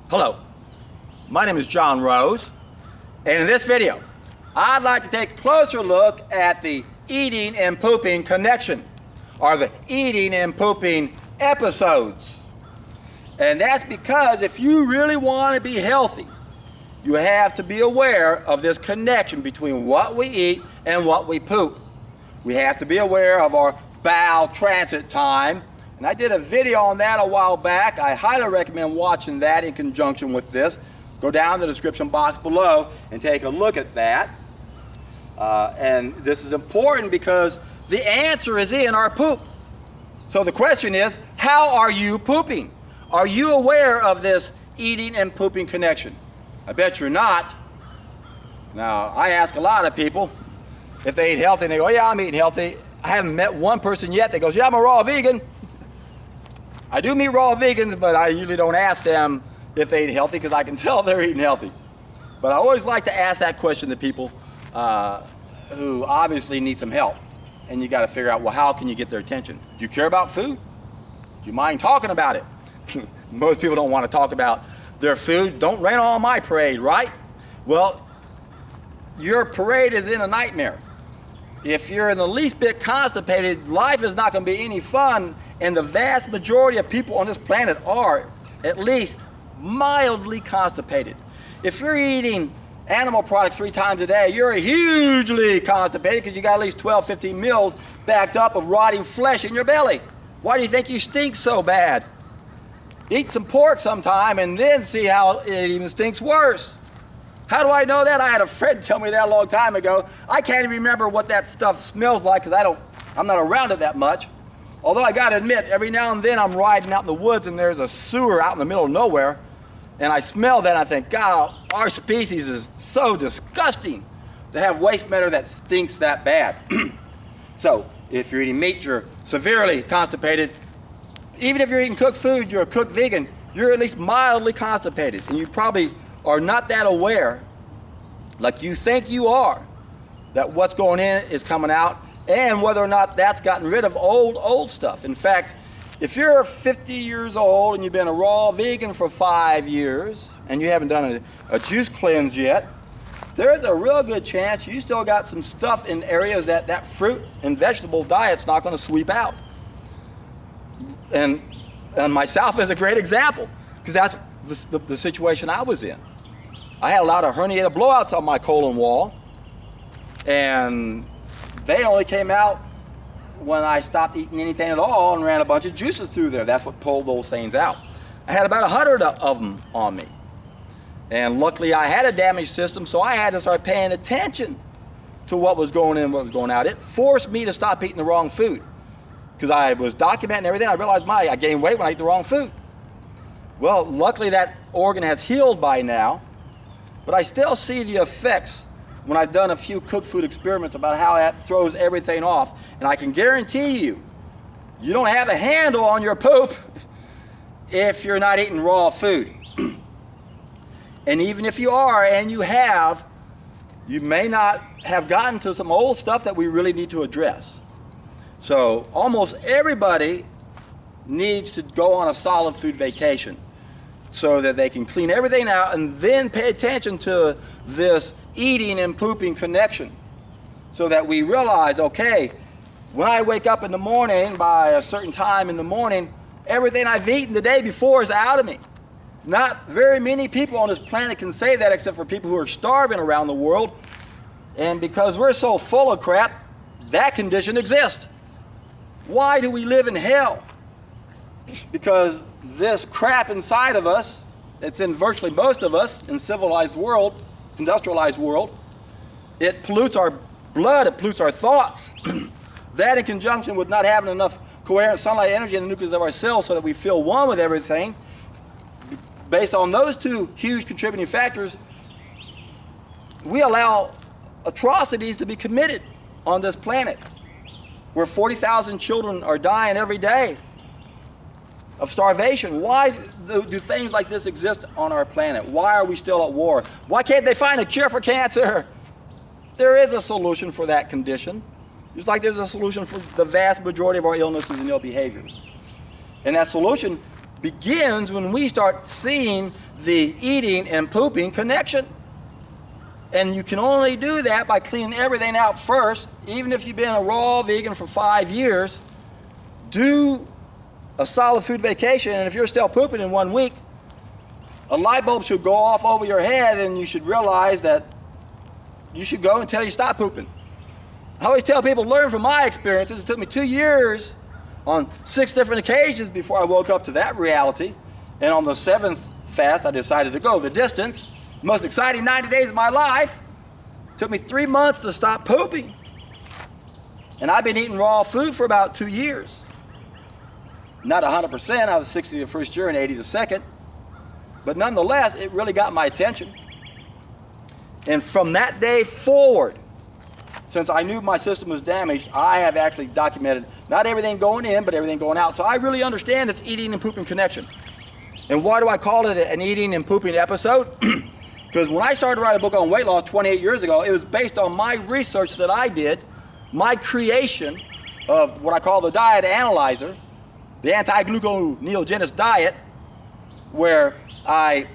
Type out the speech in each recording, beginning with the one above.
Hello, my name is John Rose, and in this video, I'd like to take a closer look at the eating and pooping connection, or the eating and pooping episodes. And that's because if you really want to be healthy, you have to be aware of this connection between what we eat and what we poop. We have to be aware of our bowel transit time. And I did a video on that a while back. I highly recommend watching that in conjunction with this. Go down in the description box below and take a look at that. And this is important because the answer is in our poop. So the question is, how are you pooping? Are you aware of this eating and pooping connection? I bet you're not. Now, I ask a lot of people if they eat healthy, and they go, yeah, I'm eating healthy. I haven't met one person yet that goes, yeah, I'm a raw vegan. I do meet raw vegans, but I usually don't ask them if they eat healthy because I can tell they're eating healthy. But I always like to ask that question to people who obviously need some help. And you got to figure out, well, how can you get their attention? Do you care about food? Do you mind talking about it? Most people don't want to talk about their food. Don't rain on my parade, right? Well, your parade is in a nightmare. If you're in the least bit constipated, life is not going to be any fun. And the vast majority of people on this planet are at least mildly constipated. If you're eating animal products 3 times a day, you're hugely constipated because you got at least 12, 15 meals backed up of rotting flesh in your belly. Why do you think you stink so bad? Eat some pork sometime and then see how it even stinks worse. How do I know that? I had a friend tell me that a long time ago. I can't even remember what that stuff smells like because I'm not around it that much. Although I got to admit, every now and then I'm riding out in the woods and there's a sewer out in the middle of nowhere, and I smell that and I think, God, our species is so disgusting to have waste matter that stinks that bad. So if you're eating meat, you're severely constipated. Even if you're eating cooked food, you're a cooked vegan, you're at least mildly constipated. And you probably are not that aware, like you think you are, that what's going in is coming out, and whether or not that's gotten rid of old stuff. In fact, if you're 50 years old and you've been a raw vegan for 5 years and you haven't done a juice cleanse yet, there's a real good chance you still got some stuff in areas that fruit and vegetable diet's not going to sweep out. And myself is a great example because that's the situation I was in. I had a lot of herniated blowouts on my colon wall, and they only came out when I stopped eating anything at all and ran a bunch of juices through there. That's what pulled those things out. I had about 100 of them on me. And luckily I had a damaged system, so I had to start paying attention to what was going in and what was going out. It forced me to stop eating the wrong food because I was documenting everything. I realized I gained weight when I ate the wrong food. Well, luckily that organ has healed by now, but I still see the effects when I've done a few cooked food experiments about how that throws everything off. And I can guarantee you, you don't have a handle on your poop if you're not eating raw food. And even if you are, and you have, you may not have gotten to some old stuff that we really need to address. So almost everybody needs to go on a solid food vacation so that they can clean everything out and then pay attention to this eating and pooping connection so that we realize, okay, when I wake up in the morning by a certain time in the morning, everything I've eaten the day before is out of me. Not very many people on this planet can say that except for people who are starving around the world. And because we're so full of crap, that condition exists. Why do we live in hell? Because this crap inside of us, it's in virtually most of us in civilized world, industrialized world, it pollutes our blood, it pollutes our thoughts. That in conjunction with not having enough coherent sunlight energy in the nucleus of our cells so that we feel one with everything, based on those 2 huge contributing factors, we allow atrocities to be committed on this planet, where 40,000 children are dying every day of starvation. Why do things like this exist on our planet? Why are we still at war? Why can't they find a cure for cancer? There is a solution for that condition. Just like there's a solution for the vast majority of our illnesses and ill behaviors. And that solution begins when we start seeing the eating and pooping connection. And you can only do that by cleaning everything out first. Even if you've been a raw vegan for 5 years, do a solid food vacation, and if you're still pooping in 1 week, a light bulb should go off over your head, and you should realize that you should go until you stop pooping. I always tell people, learn from my experiences. It took me 2 years on 6 different occasions before I woke up to that reality. And on the 7th fast, I decided to go the distance. The most exciting 90 days of my life. It took me 3 months to stop pooping. And I've been eating raw food for about 2 years. Not 100%, I was 60 the first year and 80 the second. But nonetheless, it really got my attention. And from that day forward, since I knew my system was damaged, I have actually documented not everything going in, but everything going out. So I really understand this eating and pooping connection. And why do I call it an eating and pooping episode? Because when I started to write a book on weight loss 28 years ago, it was based on my research that I did, my creation of what I call the diet analyzer, the anti-gluconeogenesis diet, where I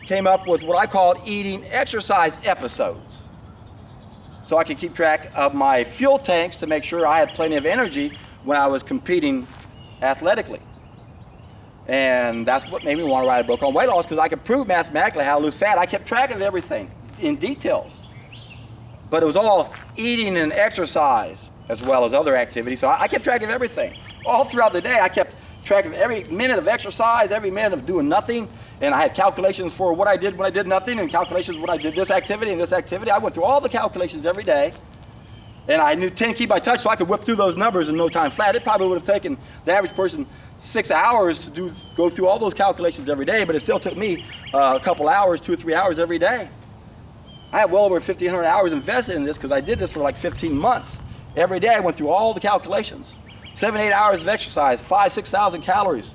came up with what I called eating exercise episodes. So I could keep track of my fuel tanks to make sure I had plenty of energy when I was competing athletically. And that's what made me want to write a book on weight loss, because I could prove mathematically how to lose fat. I kept track of everything in details. But it was all eating and exercise as well as other activities. So I kept track of everything. All throughout the day, I kept track of every minute of exercise, every minute of doing nothing. And I had calculations for what I did when I did nothing, and calculations when I did this activity and this activity. I went through all the calculations every day. And I knew 10 keep by touch, so I could whip through those numbers in no time flat. It probably would have taken the average person 6 hours to go through all those calculations every day, but it still took me a couple hours, 2 or 3 hours every day. I have well over 1,500 hours invested in this, because I did this for like 15 months. Every day I went through all the calculations. 7, 8 hours of exercise, 5,000, 6,000 calories.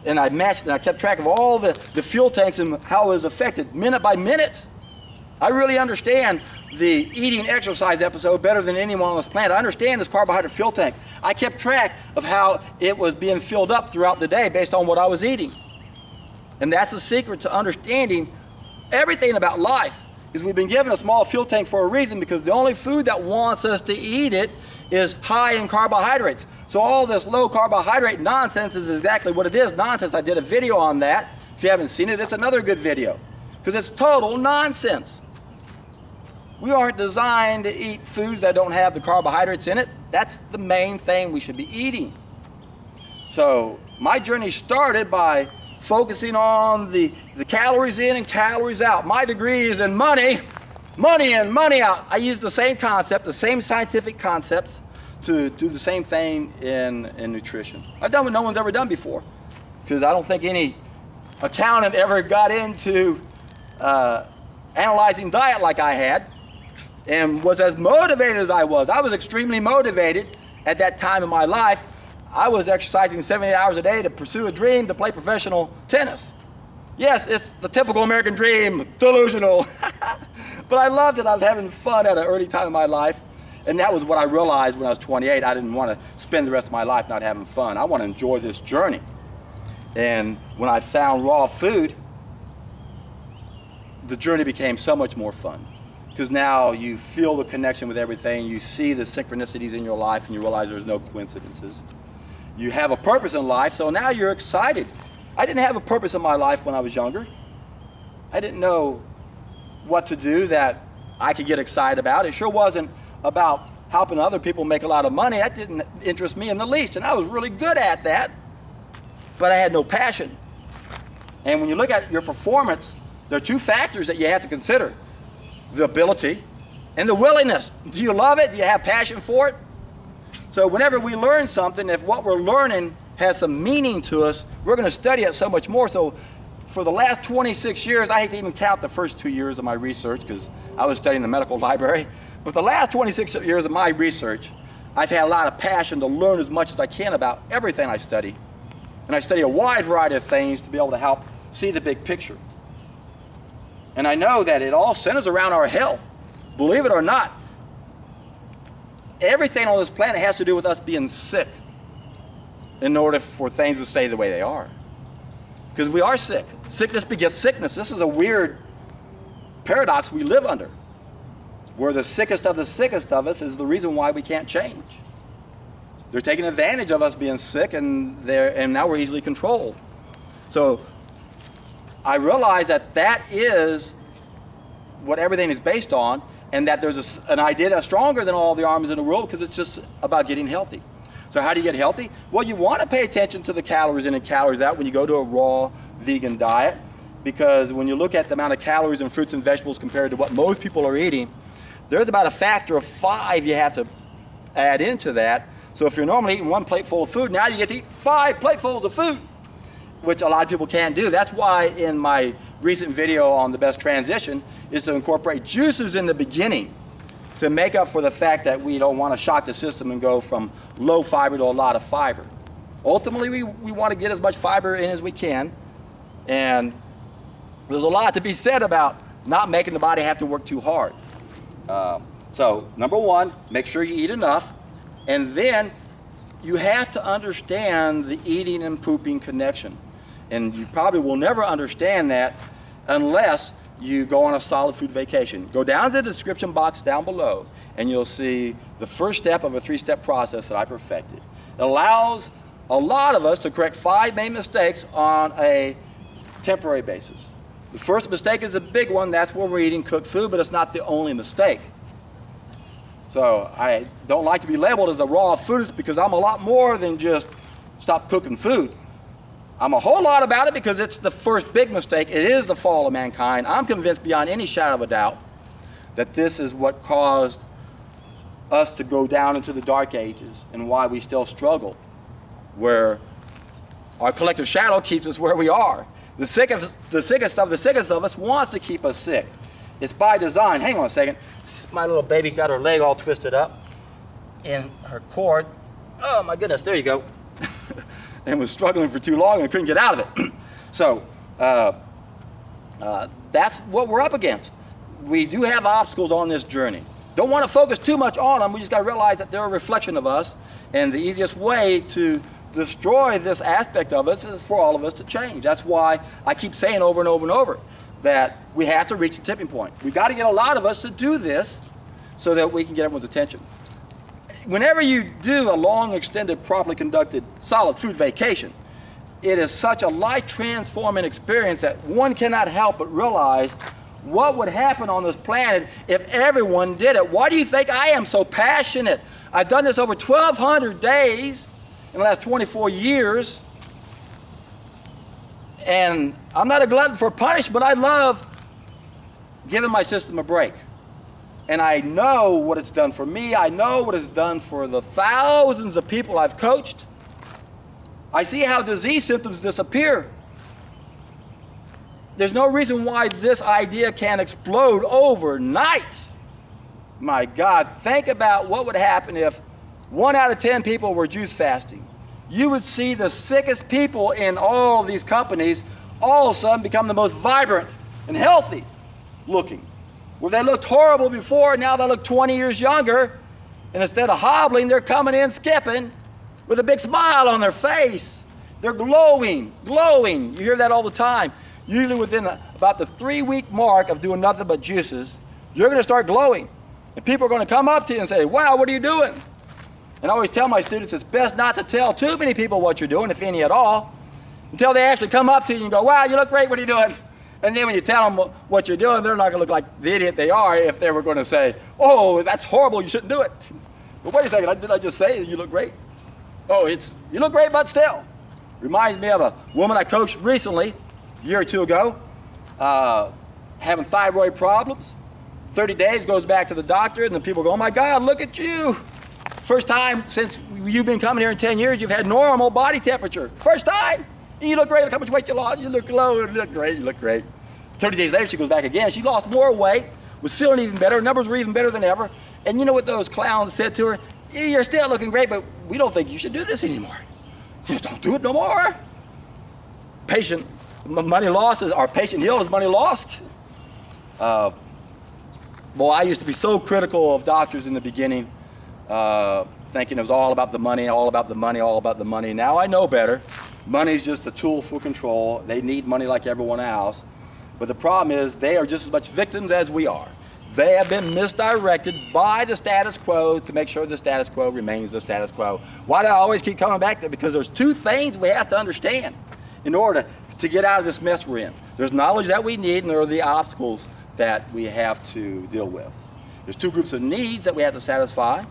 And I matched and I kept track of all the fuel tanks and how it was affected minute by minute. I really understand the eating exercise episode better than anyone on this planet. I understand this carbohydrate fuel tank. I kept track of how it was being filled up throughout the day based on what I was eating. And that's the secret to understanding everything about life, is we've been given a small fuel tank for a reason, because the only food that wants us to eat it is high in carbohydrates. So all this low carbohydrate nonsense is exactly what it is, nonsense. I did a video on that. If you haven't seen it, it's another good video, because it's total nonsense. We aren't designed to eat foods that don't have the carbohydrates in it. That's the main thing we should be eating. So my journey started by focusing on the calories in and calories out. My degree is in money in, money out. I use the same concept, the same scientific concepts to do the same thing in nutrition. I've done what no one's ever done before, because I don't think any accountant ever got into analyzing diet like I had, and was as motivated as I was. I was extremely motivated at that time in my life. I was exercising 7, 8 hours a day to pursue a dream to play professional tennis. Yes, it's the typical American dream, delusional. But I loved it. I was having fun at an early time in my life. And that was what I realized when I was 28. I didn't want to spend the rest of my life not having fun. I want to enjoy this journey. And when I found raw food, the journey became so much more fun. Because now you feel the connection with everything. You see the synchronicities in your life, and you realize there's no coincidences. You have a purpose in life, so now you're excited. I didn't have a purpose in my life when I was younger. I didn't know what to do that I could get excited about. It sure wasn't about helping other people make a lot of money. That didn't interest me in the least, and I was really good at that, but I had no passion. And when you look at your performance, there are 2 factors that you have to consider: the ability and the willingness. Do you love it? Do you have passion for it? So whenever we learn something, if what we're learning has some meaning to us, we're going to study it so much more. So for the last 26 years, I hate to even count the first 2 years of my research, because I was studying the medical library, but the last 26 years of my research, I've had a lot of passion to learn as much as I can about everything I study. And I study a wide variety of things to be able to help see the big picture. And I know that it all centers around our health. Believe it or not, everything on this planet has to do with us being sick in order for things to stay the way they are. because we are sick. Sickness begets sickness. This is a weird paradox we live under, where the sickest of us is the reason why we can't change. They're taking advantage of us being sick, and now we're easily controlled. So I realize that is what everything is based on, and that there's an idea that's stronger than all the armies in the world, because it's just about getting healthy. So how do you get healthy? Well, you want to pay attention to the calories in and calories out when you go to a raw vegan diet, because when you look at the amount of calories in fruits and vegetables compared to what most people are eating, there's about a factor of 5 you have to add into that. So if you're normally eating 1 plateful of food, now you get to eat 5 platefuls of food, which a lot of people can't do. That's why in my recent video on the best transition is to incorporate juices in the beginning to make up for the fact that we don't want to shock the system and go from low fiber to a lot of fiber. Ultimately, we want to get as much fiber in as we can, and there's a lot to be said about not making the body have to work too hard. So number 1, make sure you eat enough, and then you have to understand the eating and pooping connection. And you probably will never understand that unless you go on a solid food vacation. Go down to the description box down below, and you'll see the first step of a 3-step process that I perfected. It allows a lot of us to correct 5 main mistakes on a temporary basis. The first mistake is a big one. That's when we're eating cooked food, but it's not the only mistake. So I don't like to be labeled as a raw foodist, because I'm a lot more than just stop cooking food. I'm a whole lot about it, because it's the first big mistake. It is the fall of mankind. I'm convinced beyond any shadow of a doubt that this is what caused us to go down into the dark ages, and why we still struggle, where our collective shadow keeps us where we are. The sickest of us wants to keep us sick. It's by design. Hang on a second. My little baby got her leg all twisted up in her cord. Oh my goodness, there you go. And was struggling for too long and couldn't get out of it. So that's what we're up against. We do have obstacles on this journey. Don't want to focus too much on them. We just got to realize that they're a reflection of us, and the easiest way to destroy this aspect of us is for all of us to change. That's why I keep saying over and over and over that we have to reach the tipping point. We've got to get a lot of us to do this so that we can get everyone's attention. Whenever you do a long, extended, properly conducted, solid food vacation, it is such a life-transforming experience that one cannot help but realize what would happen on this planet if everyone did it. Why do you think I am so passionate? I've done this over 1,200 days in the last 24 years, and I'm not a glutton for punishment. I love giving my system a break. And I know what it's done for me. I know what it's done for the thousands of people I've coached. I see how disease symptoms disappear. There's no reason why this idea can explode overnight. My God, think about what would happen if 1 out of 10 people were juice fasting. You would see the sickest people in all these companies all of a sudden become the most vibrant and healthy looking. Well, they looked horrible before, now they look 20 years younger, and instead of hobbling, they're coming in skipping with a big smile on their face. They're glowing, glowing. You hear that all the time. Usually within about the 3-week mark of doing nothing but juices, you're going to start glowing. And people are going to come up to you and say, wow, what are you doing? And I always tell my students it's best not to tell too many people what you're doing, if any at all, until they actually come up to you and go, wow, you look great, what are you doing? And then when you tell them what you're doing, they're not going to look like the idiot they are if they were going to say, oh, that's horrible, you shouldn't do it. But wait a second, did I just say you look great? Oh, you look great, but still. Reminds me of a woman I coached recently, a year or 2 ago, having thyroid problems. 30 days, goes back to the doctor, and the people go, oh my God, look at you. First time since you've been coming here in 10 years, you've had normal body temperature. First time. And you look great. Look how much weight you lost. You look low. You look great. You look great. 30 days later, she goes back again. She lost more weight, was feeling even better. Numbers were even better than ever. And you know what those clowns said to her? You're still looking great, but we don't think you should do this anymore. Don't do it no more. Patient money lost is, or patient healed is money lost. Boy, I used to be so critical of doctors in the beginning, thinking it was all about the money, all about the money, all about the money. Now I know better. Money is just a tool for control. They need money like everyone else. But the problem is they are just as much victims as we are. They have been misdirected by the status quo to make sure the status quo remains the status quo. Why do I always keep coming back to it? Because there's two things we have to understand in order to get out of this mess we're in. There's knowledge that we need, and there are the obstacles that we have to deal with. There's two groups of needs that we have to satisfy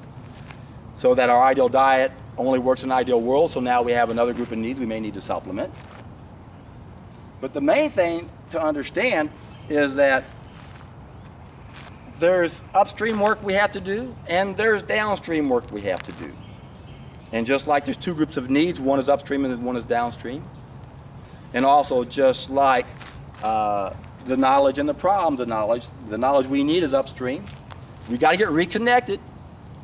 so that our ideal diet only works in an ideal world, so now we have another group of needs we may need to supplement. But the main thing to understand is that there's upstream work we have to do, and there's downstream work we have to do. And just like there's two groups of needs, one is upstream and one is downstream. And also just like the knowledge and the problems of knowledge, the knowledge we need is upstream. We got to get reconnected.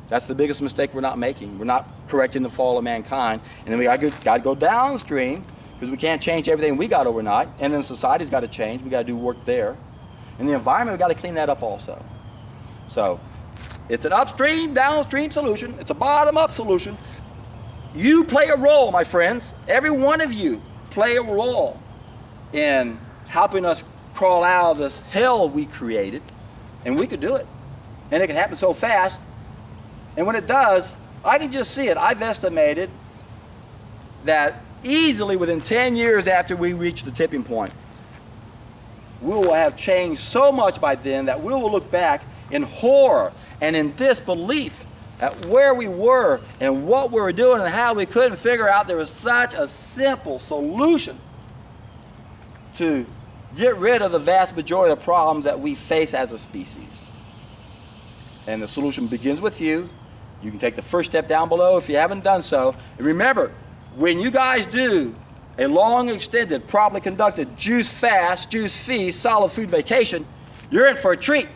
That's the biggest mistake we're not making. We're not correcting the fall of mankind. And then we got to go downstream, because we can't change everything we got overnight. And then society's got to change. We got to do work there. And the environment, we got to clean that up also. So it's an upstream, downstream solution. It's a bottom-up solution. You play a role, my friends. Every one of you play a role in helping us crawl out of this hell we created. And we could do it. And it can happen so fast. And when it does, I can just see it. I've estimated that easily within 10 years after we reach the tipping point, we will have changed so much by then that we will look back in horror and in disbelief at where we were and what we were doing and how we couldn't figure out there was such a simple solution to get rid of the vast majority of the problems that we face as a species. And the solution begins with you. You can take the first step down below if you haven't done so. And remember, when you guys do a long, extended, properly conducted juice fast, juice feast, solid food vacation, you're in for a treat.